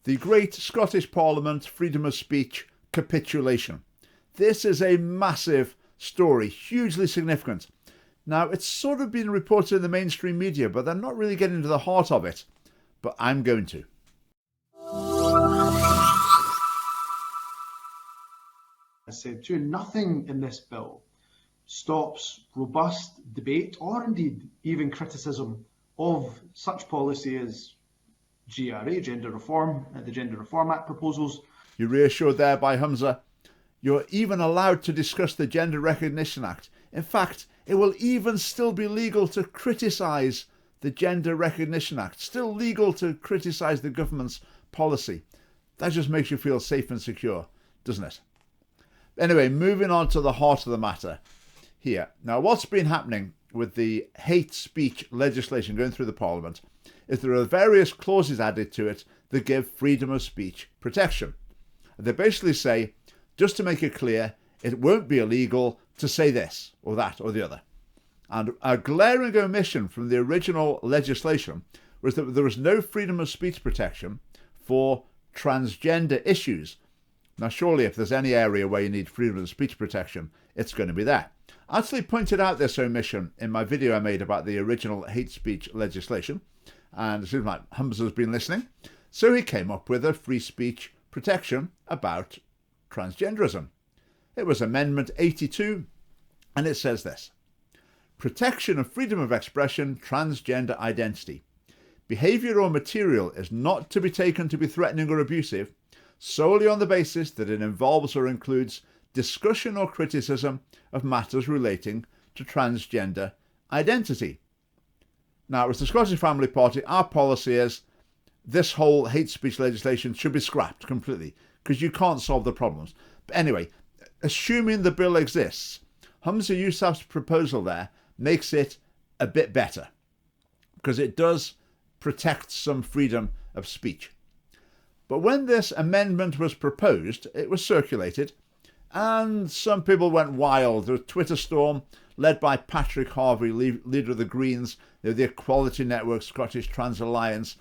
The Great Scottish Parliament Freedom of Speech Capitulation. This is a massive story, hugely significant. Now, it's sort of been reported in the mainstream media, but they're not really getting to the heart of it. But I'm going to. I said too, nothing in this bill stops robust debate or indeed even criticism of such policy as GRA, Gender Reform, the Gender Reform Act proposals. You're reassured there by Humza. You're even allowed to discuss the Gender Recognition Act. In fact, it will even still be legal to criticise the Gender Recognition Act. Still legal to criticise the government's policy. That just makes you feel safe and secure, doesn't it? Anyway, moving on to the heart of the matter here. Now, what's been happening with the hate speech legislation going through the Parliament is there are various clauses added to it that give freedom of speech protection. They basically say, just to make it clear, it won't be illegal to say this or that or the other. And a glaring omission from the original legislation was that there was no freedom of speech protection for transgender issues. Now, surely if there's any area where you need freedom of speech protection, it's going to be there. I actually pointed out this omission in my video I made about the original hate speech legislation. And it seems like Humza has been listening. So he came up with a free speech protection about transgenderism. It was Amendment 82, and it says this: protection of freedom of expression, transgender identity. Behaviour or material is not to be taken to be threatening or abusive solely on the basis that it involves or includes discussion or criticism of matters relating to transgender identity. Now, as the Scottish Family Party, our policy is this whole hate speech legislation should be scrapped completely because you can't solve the problems. But anyway, assuming the bill exists, Humza Yousaf's proposal there makes it a bit better because it does protect some freedom of speech. But when this amendment was proposed, it was circulated and some people went wild. There was a Twitter storm led by Patrick Harvie, leader of the Greens, the Equality Network, Scottish Trans Alliance.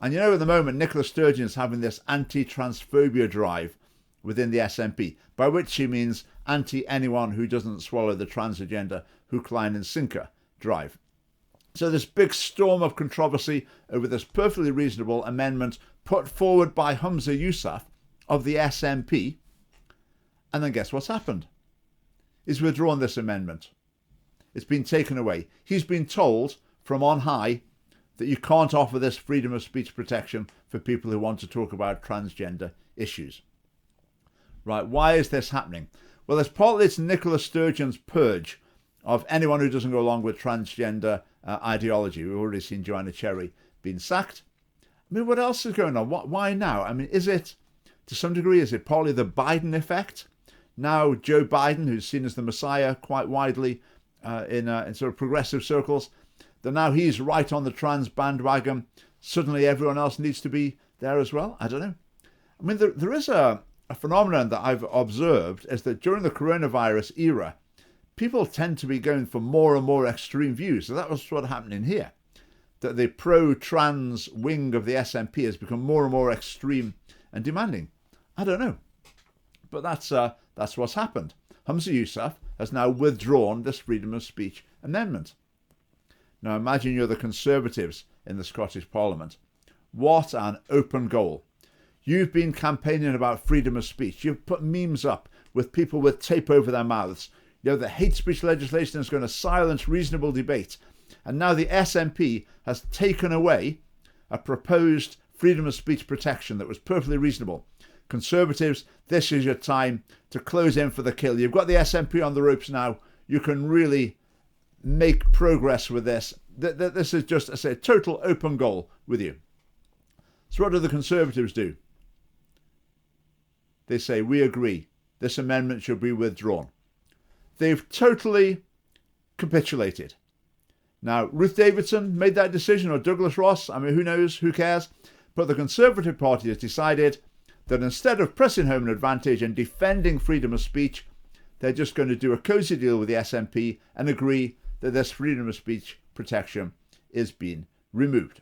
And at the moment, Nicola Sturgeon's having this anti-transphobia drive within the SNP, by which she means anti-anyone who doesn't swallow the trans agenda, hook, line and sinker drive. So this big storm of controversy over this perfectly reasonable amendment put forward by Humza Yousaf of the SNP. And then guess what's happened? He's withdrawn this amendment. It's been taken away. He's been told from on high that you can't offer this freedom of speech protection for people who want to talk about transgender issues. Right, why is this happening? Well, it's Nicola Sturgeon's purge of anyone who doesn't go along with transgender ideology. We've already seen Joanna Cherry being sacked. I mean, what else is going on? Why now? I mean, is it, to some degree, is it partly the Biden effect? Now Joe Biden, who's seen as the Messiah quite widely in sort of progressive circles, that now he's right on the trans bandwagon. Suddenly everyone else needs to be there as well. I don't know. I mean, there is a phenomenon that I've observed is that during the coronavirus era, people tend to be going for more and more extreme views. So that was what happened in here. That the pro-trans wing of the SNP has become more and more extreme and demanding. I don't know. But that's what's happened. Humza Yousaf has now withdrawn this freedom of speech amendment. Now imagine you're the Conservatives in the Scottish Parliament. What an open goal. You've been campaigning about freedom of speech. You've put memes up with people with tape over their mouths. The hate speech legislation is going to silence reasonable debate. And now the SNP has taken away a proposed freedom of speech protection that was perfectly reasonable. Conservatives, this is your time to close in for the kill. You've got the SNP on the ropes now. You can really make progress with this. This is just, I say, a total open goal with you. So what do the Conservatives do? They say, we agree. This amendment should be withdrawn. They've totally capitulated. Now, Ruth Davidson made that decision, or Douglas Ross. I mean, who knows? Who cares? But the Conservative Party has decided that instead of pressing home an advantage and defending freedom of speech, they're just going to do a cosy deal with the SNP and agree that this freedom of speech protection is being removed.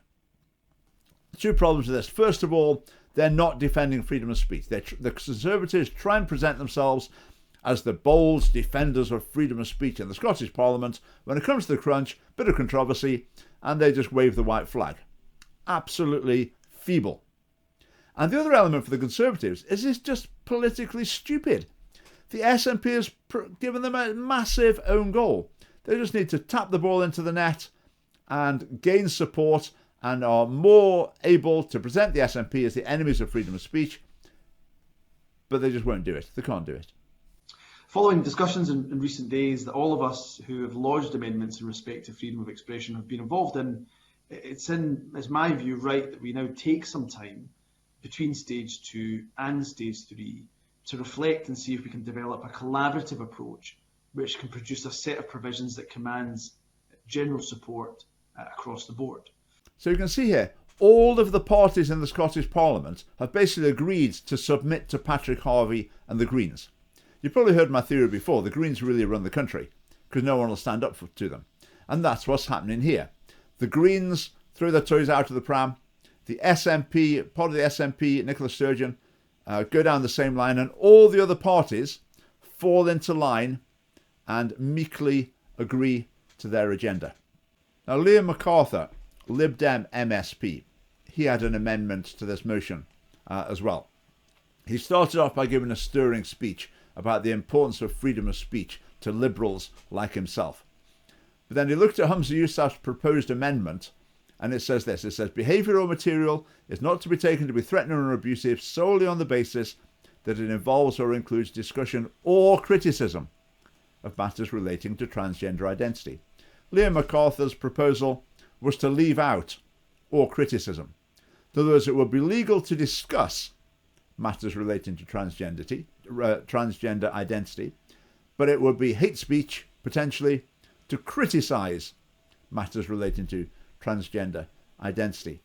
Two problems with this. First of all, they're not defending freedom of speech. The Conservatives try and present themselves as the bold defenders of freedom of speech in the Scottish Parliament. When it comes to the crunch, bit of controversy, and they just wave the white flag. Absolutely feeble. And the other element for the Conservatives is it's just politically stupid. The SNP has given them a massive own goal. They just need to tap the ball into the net and gain support and are more able to present the SNP as the enemies of freedom of speech, but they just won't do it. They can't do it. Following discussions in recent days that all of us who have lodged amendments in respect to freedom of expression have been involved in, it's my view, right that we now take some time between stage 2 and stage 3 to reflect and see if we can develop a collaborative approach which can produce a set of provisions that commands general support across the board. So you can see here, all of the parties in the Scottish Parliament have basically agreed to submit to Patrick Harvie and the Greens. You've probably heard my theory before, the Greens really run the country because no one will stand up to them. And that's what's happening here. The Greens throw their toys out of the pram. The SNP, part of the SNP, Nicola Sturgeon, go down the same line, and all the other parties fall into line and meekly agree to their agenda. Now, Liam MacArthur, Lib Dem MSP, he had an amendment to this motion as well. He started off by giving a stirring speech about the importance of freedom of speech to liberals like himself. But then he looked at Humza Yousaf's proposed amendment, and it says this. It says, behavioural material is not to be taken to be threatening or abusive solely on the basis that it involves or includes discussion or criticism of matters relating to transgender identity. Liam MacArthur's proposal was to leave out or criticism. In other words, it would be legal to discuss matters relating to transgender identity, but it would be hate speech, potentially, to criticise matters relating to transgender identity.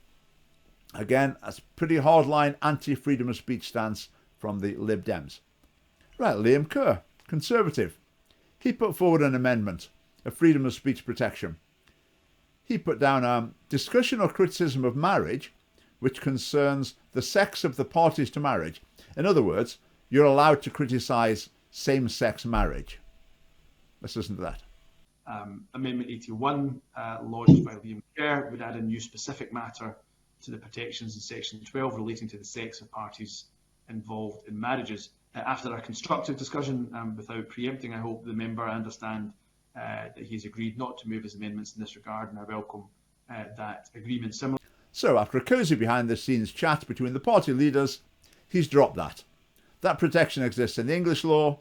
Again, that's a pretty hardline anti-freedom of speech stance from the Lib Dems. Right, Liam Kerr, Conservative. He put forward an amendment of freedom of speech protection. He put down discussion or criticism of marriage which concerns the sex of the parties to marriage. In other words, you're allowed to criticise same-sex marriage. Let's listen to that. Amendment 81, lodged by Liam Kerr, would add a new specific matter to the protections in Section 12 relating to the sex of parties involved in marriages. After a constructive discussion, without preempting, I hope the member understand that he's agreed not to move his amendments in this regard, and I welcome that agreement. Similar. So, after a cosy behind-the-scenes chat between the party leaders, he's dropped that. That protection exists in the English law,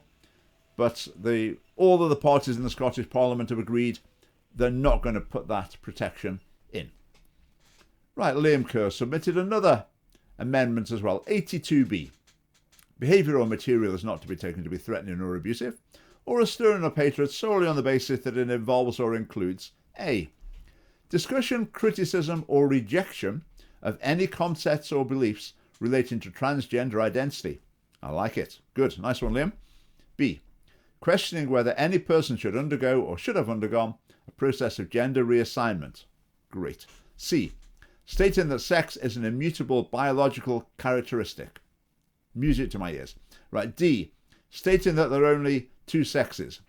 but all of the parties in the Scottish Parliament have agreed they're not going to put that protection in. Right, Liam Kerr submitted another amendment as well, 82B. Behavioural material is not to be taken to be threatening or abusive, or a stirring of hatred solely on the basis that it involves or includes A. discussion, criticism or rejection of any concepts or beliefs relating to transgender identity. I like it. Good. Nice one, Liam. B. questioning whether any person should undergo or should have undergone a process of gender reassignment. Great. C. stating that sex is an immutable biological characteristic. Music to my ears. Right. D. stating that there are only two sexes.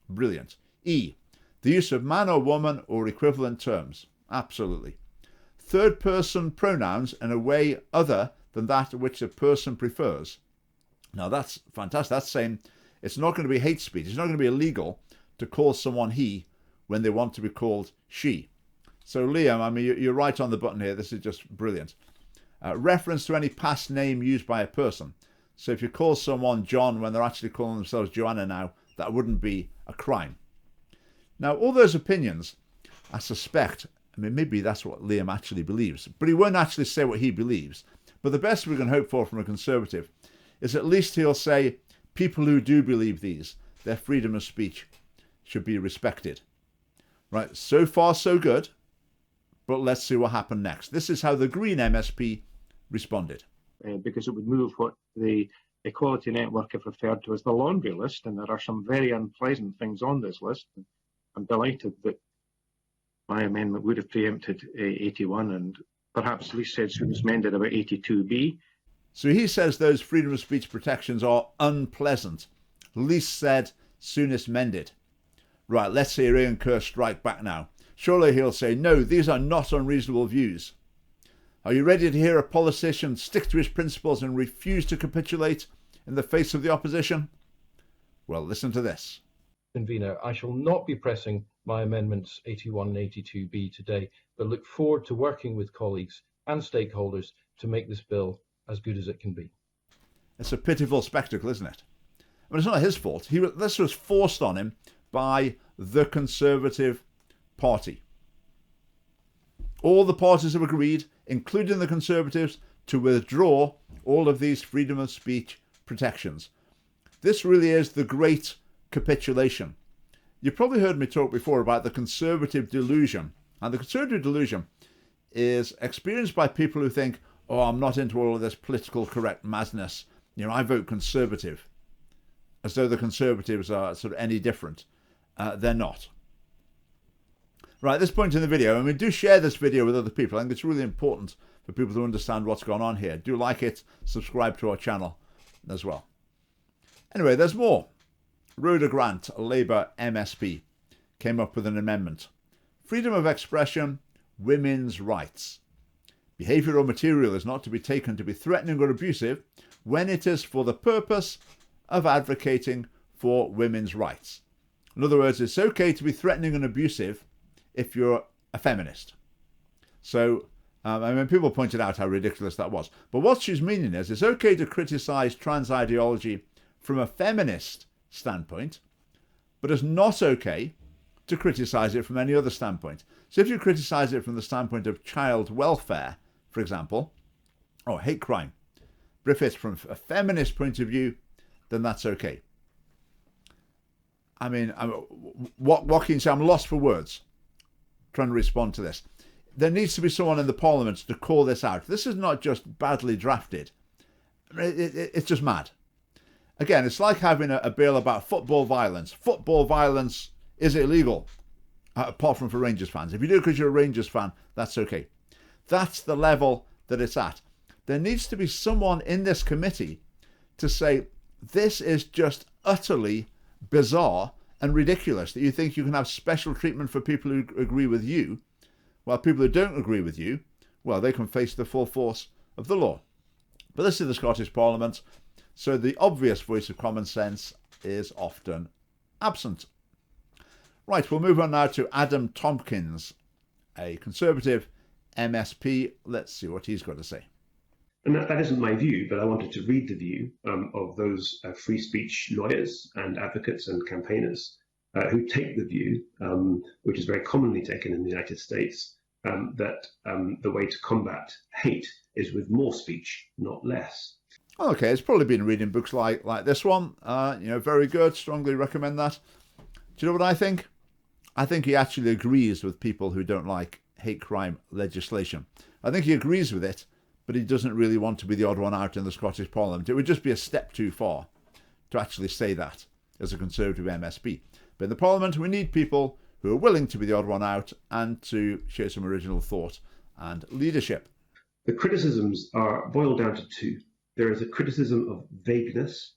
Brilliant. E. the use of man or woman or equivalent terms. Absolutely. Third person pronouns in a way other than that which a person prefers. Now that's fantastic. That's saying it's not going to be hate speech. It's not going to be illegal to call someone he when they want to be called she. So Liam, I mean, you're right on the button here. This is just brilliant. Reference to any past name used by a person. So if you call someone John when they're actually calling themselves Joanna now, that wouldn't be a crime. Now, all those opinions, I suspect, I mean, maybe that's what Liam actually believes, but he won't actually say what he believes. But the best we can hope for from a Conservative is at least he'll say people who do believe these, their freedom of speech should be respected. Right, so far so good, but let's see what happened next. This is how the Green MSP responded. Because it would move what the Equality Network have referred to as the laundry list, and there are some very unpleasant things on this list. I'm delighted that my amendment would have preempted 81 and perhaps at least said she was amended about 82B. So he says those freedom of speech protections are unpleasant. Least said, soonest mended. Right, let's hear Ian Kerr strike back now. Surely he'll say, no, these are not unreasonable views. Are you ready to hear a politician stick to his principles and refuse to capitulate in the face of the opposition? Well, listen to this. Convener, I shall not be pressing my amendments 81 and 82B today, but look forward to working with colleagues and stakeholders to make this bill as good as it can be. It's a pitiful spectacle, isn't it? I mean, it's not his fault. This was forced on him by the Conservative Party. All the parties have agreed, including the Conservatives, to withdraw all of these freedom of speech protections. This really is the great capitulation. You've probably heard me talk before about the Conservative delusion. And the Conservative delusion is experienced by people who think, oh, I'm not into all of this political correct madness. You know, I vote Conservative. As though the Conservatives are sort of any different. They're not. Right, at this point in the video, and we do share this video with other people. I think it's really important for people to understand what's going on here. Do like it, subscribe to our channel as well. Anyway, there's more. Rhoda Grant, a Labour MSP, came up with an amendment. Freedom of expression, women's rights. Behaviour or material is not to be taken to be threatening or abusive when it is for the purpose of advocating for women's rights. In other words, it's okay to be threatening and abusive if you're a feminist. So, I mean, people pointed out how ridiculous that was. But what she's meaning is, it's okay to criticise trans ideology from a feminist standpoint, but it's not okay to criticise it from any other standpoint. So if you criticise it from the standpoint of child welfare, for example, or hate crime, but if it's from a feminist point of view, then that's okay. I mean, what can you say? I'm lost for words trying to respond to this. There needs to be someone in the Parliament to call this out. This is not just badly drafted. It's just mad. Again, it's like having a bill about football violence. Football violence is illegal, apart from for Rangers fans. If you do it because you're a Rangers fan, that's okay. That's the level that it's at. There needs to be someone in this committee to say, this is just utterly bizarre and ridiculous, that you think you can have special treatment for people who agree with you, while people who don't agree with you, well, they can face the full force of the law. But this is the Scottish Parliament, so the obvious voice of common sense is often absent. Right, we'll move on now to Adam Tompkins, a Conservative MSP. Let's see what he's got to say. And that isn't my view, but I wanted to read the view of those free speech lawyers and advocates and campaigners who take the view, which is very commonly taken in the United States, that the way to combat hate is with more speech, not less. Okay, it's probably been reading books like this one. Very good. Strongly recommend that. Do you know what I think? I think he actually agrees with people who don't like hate crime legislation. I think he agrees with it, but he doesn't really want to be the odd one out in the Scottish Parliament. It would just be a step too far to actually say that as a Conservative MSP. But in the Parliament, we need people who are willing to be the odd one out and to share some original thought and leadership. The criticisms are boiled down to two. There is a criticism of vagueness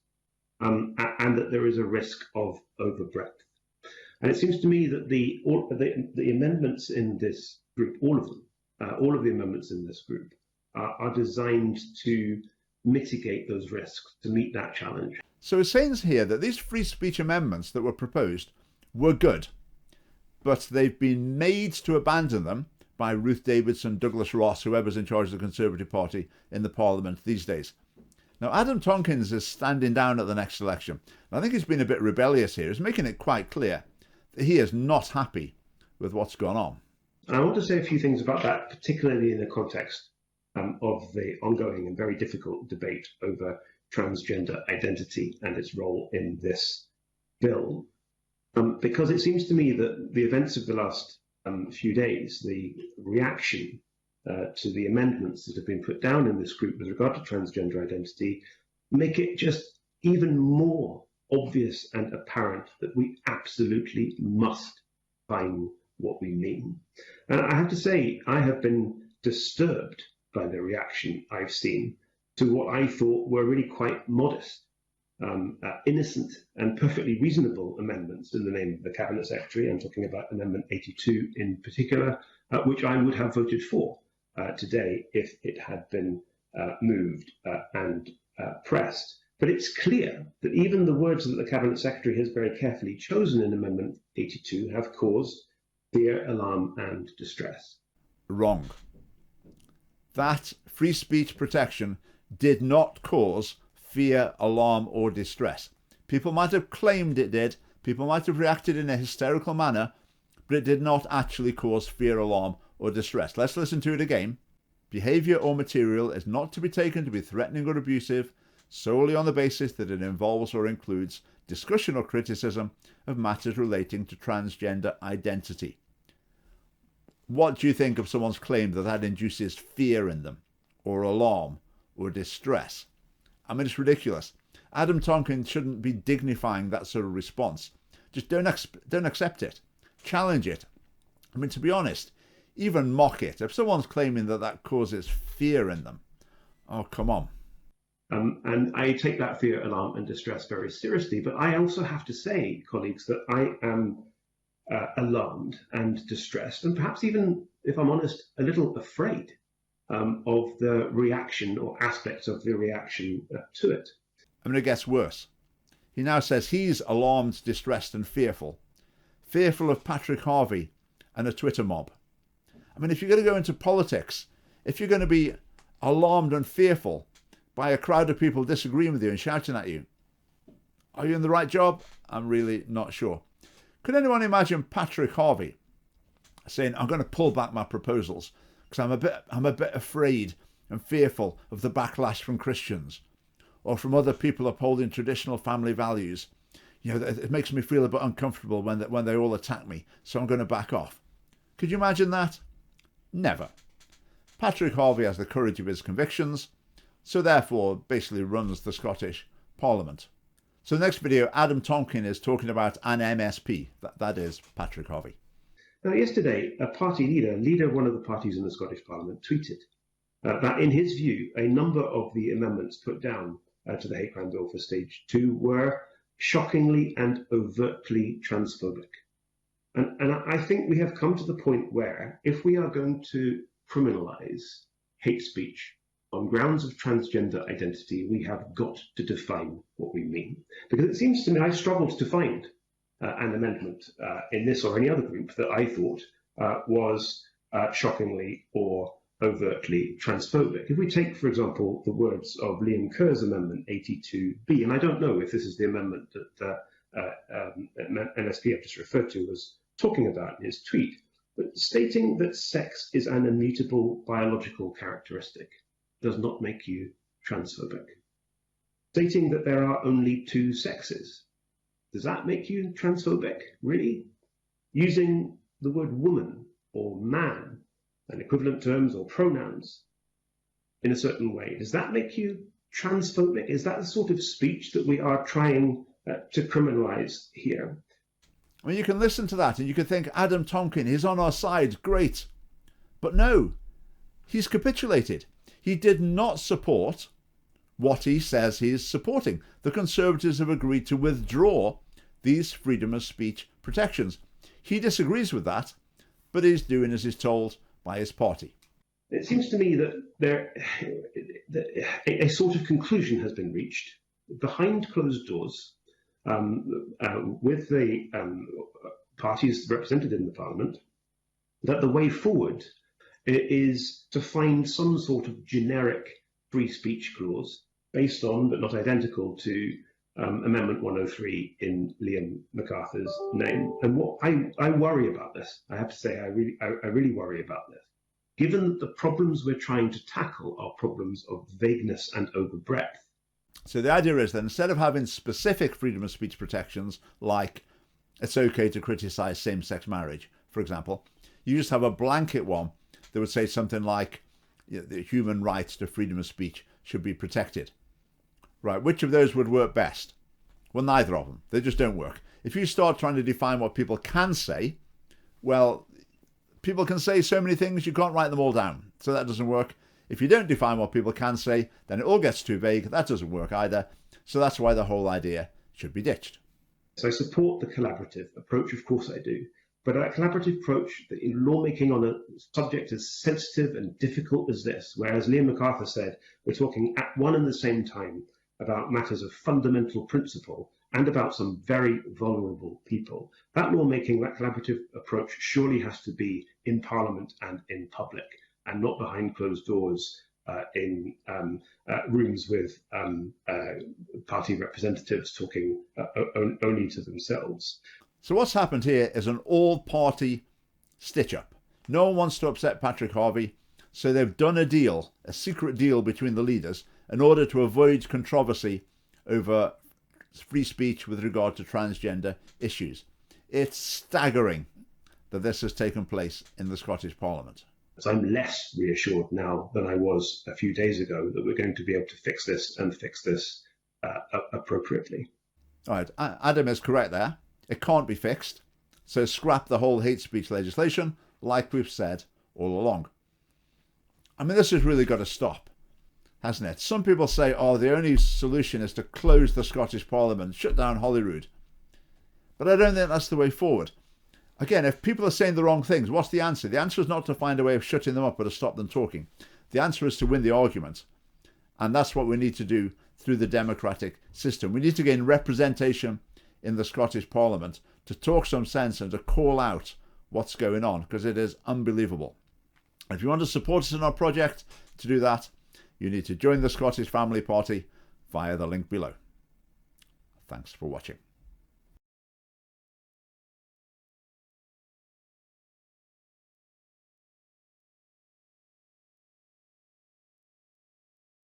and that there is a risk of overbreadth. And it seems to me that the amendments in this group, all of them, all of the amendments in this group, are designed to mitigate those risks, to meet that challenge. So it says here that these free speech amendments that were proposed were good, but they've been made to abandon them by Ruth Davidson, Douglas Ross, whoever's in charge of the Conservative Party in the Parliament these days. Now, Adam Tompkins is standing down at the next election. And I think he's been a bit rebellious here. He's making it quite clear that he is not happy with what's gone on. And I want to say a few things about that, particularly in the context of the ongoing and very difficult debate over transgender identity and its role in this bill. Because it seems to me that the events of the last few days, the reaction to the amendments that have been put down in this group with regard to transgender identity, make it just even more obvious and apparent that we absolutely must define what we mean. And I have to say, I have been disturbed by the reaction I've seen to what I thought were really quite modest, innocent and perfectly reasonable amendments in the name of the Cabinet Secretary. I'm talking about Amendment 82 in particular, which I would have voted for today if it had been moved and pressed. But it's clear that even the words that the Cabinet Secretary has very carefully chosen in Amendment 82 have caused fear, alarm and distress. Wrong. That free speech protection did not cause fear, alarm or distress. People might have claimed it did, people might have reacted in a hysterical manner, but it did not actually cause fear, alarm or distress. Let's listen to it again. Behaviour or material is not to be taken to be threatening or abusive solely on the basis that it involves or includes discussion or criticism of matters relating to transgender identity. What do you think of someone's claim that that induces fear in them, or alarm, or distress? I mean, it's ridiculous. Adam Tonkin shouldn't be dignifying that sort of response. Just don't accept it. Challenge it. I mean, to be honest, even mock it. If someone's claiming that that causes fear in them, oh, come on. And I take that fear, alarm and distress very seriously. But I also have to say, colleagues, that I am alarmed and distressed, and perhaps even, if I'm honest, a little afraid of the reaction or aspects of the reaction to it. I mean, it gets worse. He now says he's alarmed, distressed and fearful of Patrick Harvie and a Twitter mob. I mean, if you're going to go into politics, if you're going to be alarmed and fearful by a crowd of people disagreeing with you and shouting at you, are you in the right job? I'm really not sure. Could anyone imagine Patrick Harvie saying, I'm going to pull back my proposals because I'm a bit afraid and fearful of the backlash from Christians or from other people upholding traditional family values? You know, it makes me feel a bit uncomfortable when they all attack me, so I'm going to back off. Could you imagine that? Never. Patrick Harvie has the courage of his convictions, so therefore basically runs the Scottish Parliament. So the next video, Adam Tonkin is talking about an MSP. That is Patrick Harvie. Now, yesterday, a party leader of one of the parties in the Scottish Parliament, tweeted that, in his view, a number of the amendments put down to the hate crime bill for stage 2 were shockingly and overtly transphobic. And I think we have come to the point where, if we are going to criminalise hate speech on grounds of transgender identity, we have got to define what we mean. Because it seems to me, I struggled to find an amendment in this or any other group that I thought was shockingly or overtly transphobic. If we take, for example, the words of Liam Kerr's Amendment 82B, and I don't know if this is the amendment that MSP I've just referred to was talking about in his tweet, but stating that sex is an immutable biological characteristic does not make you transphobic. Stating that there are only two sexes, does that make you transphobic? Really? Using the word woman or man and equivalent terms or pronouns in a certain way, does that make you transphobic? Is that the sort of speech that we are trying to criminalise here? I mean, you can listen to that and you can think, Adam Tonkin, he's on our side, great. But no, he's capitulated. He did not support what he says he is supporting. The Conservatives have agreed to withdraw these freedom of speech protections. He disagrees with that, but he's doing as he's told by his party. It seems to me that a sort of conclusion has been reached behind closed doors with the parties represented in the Parliament, that the way forward is to find some sort of generic free speech clause based on, but not identical to, Amendment 103 in Liam MacArthur's name. And what I worry about this, I have to say, I really worry about this, given that the problems we're trying to tackle are problems of vagueness and overbreadth. So the idea is that instead of having specific freedom of speech protections, like it's okay to criticise same-sex marriage, for example, you just have a blanket one that would say something like, you know, the human rights to freedom of speech should be protected. Right, which of those would work best? Well, neither of them. They just don't work. If you start trying to define what people can say, well, people can say so many things, you can't write them all down. So that doesn't work. If you don't define what people can say, then it all gets too vague. That doesn't work either. So that's why the whole idea should be ditched. So I support the collaborative approach, of course I do. But a collaborative approach in lawmaking on a subject as sensitive and difficult as this, whereas Liam MacArthur said we're talking at one and the same time about matters of fundamental principle and about some very vulnerable people. That lawmaking, that collaborative approach surely has to be in Parliament and in public, and not behind closed doors in rooms with party representatives talking only to themselves. So what's happened here is an all-party stitch-up. No one wants to upset Patrick Harvie, so they've done a deal, a secret deal between the leaders, in order to avoid controversy over free speech with regard to transgender issues. It's staggering that this has taken place in the Scottish Parliament. So I'm less reassured now than I was a few days ago that we're going to be able to fix this and fix this appropriately. All right, Adam is correct there. It can't be fixed, so scrap the whole hate speech legislation, like we've said all along. I mean, this has really got to stop, hasn't it? Some people say, oh, the only solution is to close the Scottish Parliament, shut down Holyrood. But I don't think that's the way forward. Again, if people are saying the wrong things, what's the answer? The answer is not to find a way of shutting them up or to stop them talking. The answer is to win the argument. And that's what we need to do through the democratic system. We need to gain representation in the Scottish Parliament to talk some sense and to call out what's going on, because it is unbelievable. If you want to support us in our project, to do that, you need to join the Scottish Family Party via the link below. Thanks for watching.